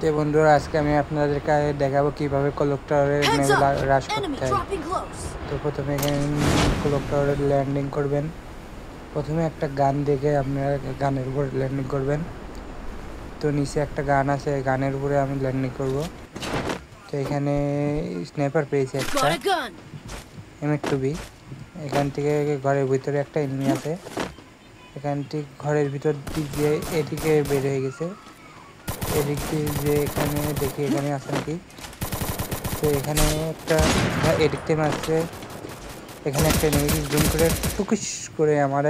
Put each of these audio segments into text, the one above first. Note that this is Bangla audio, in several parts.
তো বন্ধুরা আজকে আমি আপনাদেরকে দেখাবো কিভাবে ক্লক টাওয়ারে হ্রাস করতে হয়। তো প্রথমে এখানে ক্লক টাওয়ারে ল্যান্ডিং করবেন। প্রথমে একটা গান দেখে আপনারা গানের উপর ল্যান্ডিং করবেন। তো নিচে একটা গান আছে, গানের উপরে আমি ল্যান্ডিং করব। তো এখানে স্নাইপার পেয়েছি একটা M2B। এখান থেকে ঘরের ভিতরে একটা এনিমি আছে। এখান থেকে ঘরের ভিতর দিক দিয়ে এদিকে বের হয়ে গেছে। এদিক দিয়ে যে এখানে দেখি এখানে আছে নাকি। তো এখানে একটা এদিক থেকে মারছে। এখানে একটা এনিমি জুম করে টুকুস করে আমার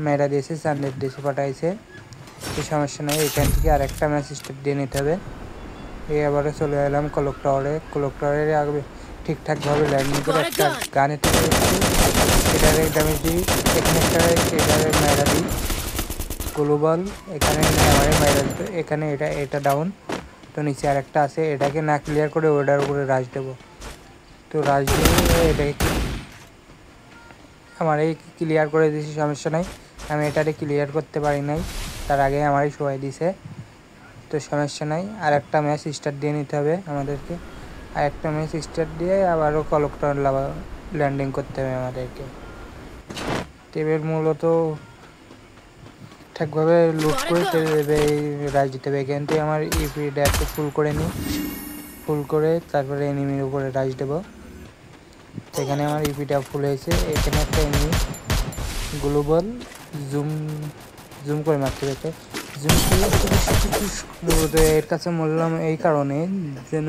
মেয়েরা দিয়েছে, সানডের দেশে পাঠাইছে। এই সমস্যা নেই, এখান থেকে আরেকটা ম্যাচ স্টার্ট দিয়ে নিতে হবে। এই আবারও চলে এলাম ক্লক টাওয়ারে। ক্লক টাওয়ারে আগে ঠিকঠাকভাবে ল্যান্ডিং করে একটা গানের এটারে ড্যামেজ দিই। এখানে একটা এটারে মেয়েরা দিই গ্লোবাল। এখানে এখানে এটা ডাউন। তো নিচে আরেকটা আছে, এটাকে না ক্লিয়ার করে ওটার উপরে রাশ দেবো। তো রাশ দিয়ে এটাকে আমার এই ক্লিয়ার করে দিয়েছি, সমস্যা নাই। আমি এটারে ক্লিয়ার করতে পারি নাই, তার আগে আমারই সবাই দিছে। তো সমস্যা নাই, আর একটা ম্যাচ স্টার্ট দিয়ে নিতে হবে আমাদেরকে। আর একটা ম্যাচ স্টার্ট দিয়ে আবারও ক্লক টাওয়ার ল্যান্ডিং করতে হবে আমাদেরকে। টেবিল মূলত ঠিকভাবে লুট করে রাজ দিতে হবে। এখান থেকে আমার ইপিটা একটু ফুল করে নিই, ফুল করে তারপরে এনিমির উপরে রাজ দেবো। এখানে আমার ইপিটা ফুল হয়েছে। এখানে একটা এনিমি গ্লোবাল জুম করে মারতে হবে। জুম করে মূলত এর কাছে মরলাম এই কারণে, যেন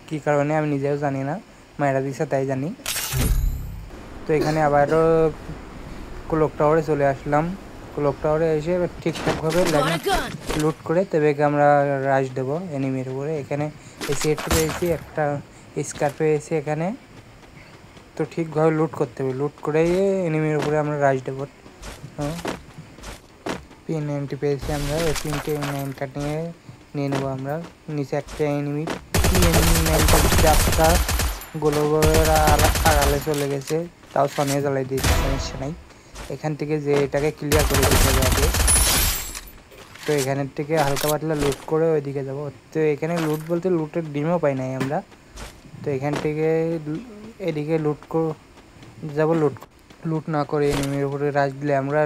কী কারণে আমি নিজেও জানি না, মায়েরা দিছে তাই জানি। তো এখানে আবারও ক্লক টাওয়ারে চলে আসলাম। ক্লক টাওয়ারে এসে ঠিকঠাকভাবে লুট করে তবে আমরা রাশ দেবো এনিমির উপরে। এখানে সেট পেয়েছি, একটা স্কার পেয়েছি এখানে। তো ঠিকভাবে লুট করতে হবে, লুট করে এনিমির উপরে আমরা রাশ দেবো। P90 পেয়েছি আমরা, এই P90টা নিয়ে নেবো আমরা। নিচে একটা এনিমি P90 গোলগোলের আড়ালে চলে গেছে, তাও সনিয়ে জ্বালাই দিয়েছে, সমস্যা নাই। এখান থেকে যে এটাকে ক্লিয়ার করে দিতে হবে। তো এখানের থেকে হালকা পাতলা লুট করে ওইদিকে যাবো। তো এখানে লুট বলতে লুটের ডিমও পাই নাই আমরা। তো এখান থেকে এদিকে যাবো। লুট না করে এনিমির উপরে রাশ দিলে আমরা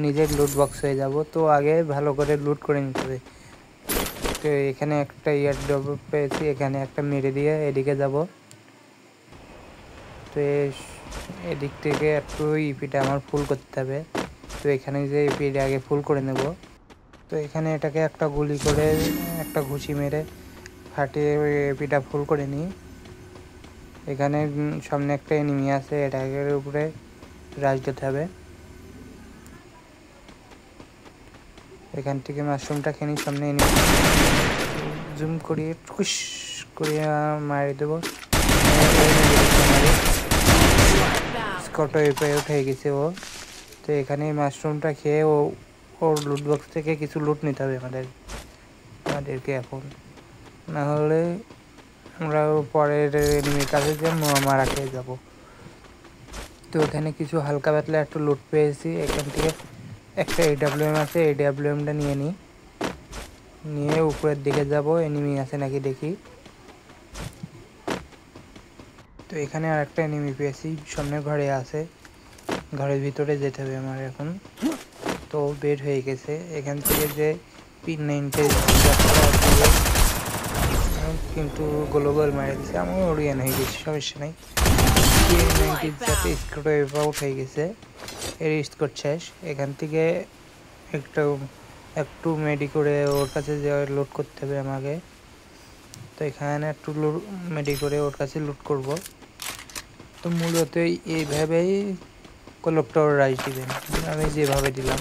নিজের লুট বক্স হয়ে যাব। তো আগে ভালো করে লুট করে নিতে হবে। তো এখানে একটা এয়ারড্রপ পেয়েছি, এখানে একটা মেরে দিয়ে এদিকে যাব। তো এদিক থেকে একটু ইপিটা আমার ফুল করতে হবে। তো এখানে যে ইপিটা আগে ফুল করে নেব। তো এখানে এটাকে একটা গুলি করে একটা ঘুষি মেরে ফাটিয়ে ইপিটা ফুল করে নিই। এখানে সামনে একটা এনিমি আছে, এটাকের উপরে রাশ দিতে হবে। এখান থেকে মাশরুমটা খেয়ে সামনে এনিমি জুম করিয়ে টুকুস করিয়ে মারি দেবো। স্কট উঠে গেছে ও। তো এখানে মাশরুমটা খেয়ে ওর লুট বক্স থেকে কিছু লুট নিতে হবে আমাদেরকে এখন, না হলে আমরা পরের এনিমির কাছে যে মারা খেয়ে যাবো। তো এখানে কিছু হালকা পাতলা একটু লুট পেয়েছি। এখান থেকে একটা AWM আছে, AWMটা নিয়ে উপরের দিকে যাব, এনিমি আছে নাকি দেখি। তো এখানে আর একটা এনিমি পেয়েছি, সামনে ঘরে আছে, ঘরের ভিতরে যেতে হবে আমার এখন। তো বের হয়ে গেছে এখান থেকে, যে P90 কিন্তু গ্লোবাল মারা দিচ্ছে, আমার ওরিয়ান হয়ে গেছে, সমস্যা নাই। P90 যাতে স্কোর আউট হয়ে গেছে, এর স্কোর শেষ। এখান থেকে একটু মেডি করে ওর কাছে লুট করতে হবে আমাকে। তো এখানে একটু মেডি করে ওর কাছে লুট করব। তো মূলত এইভাবেই ক্লক টাওয়ার রাশ দিবেন, আমি যেভাবে দিলাম।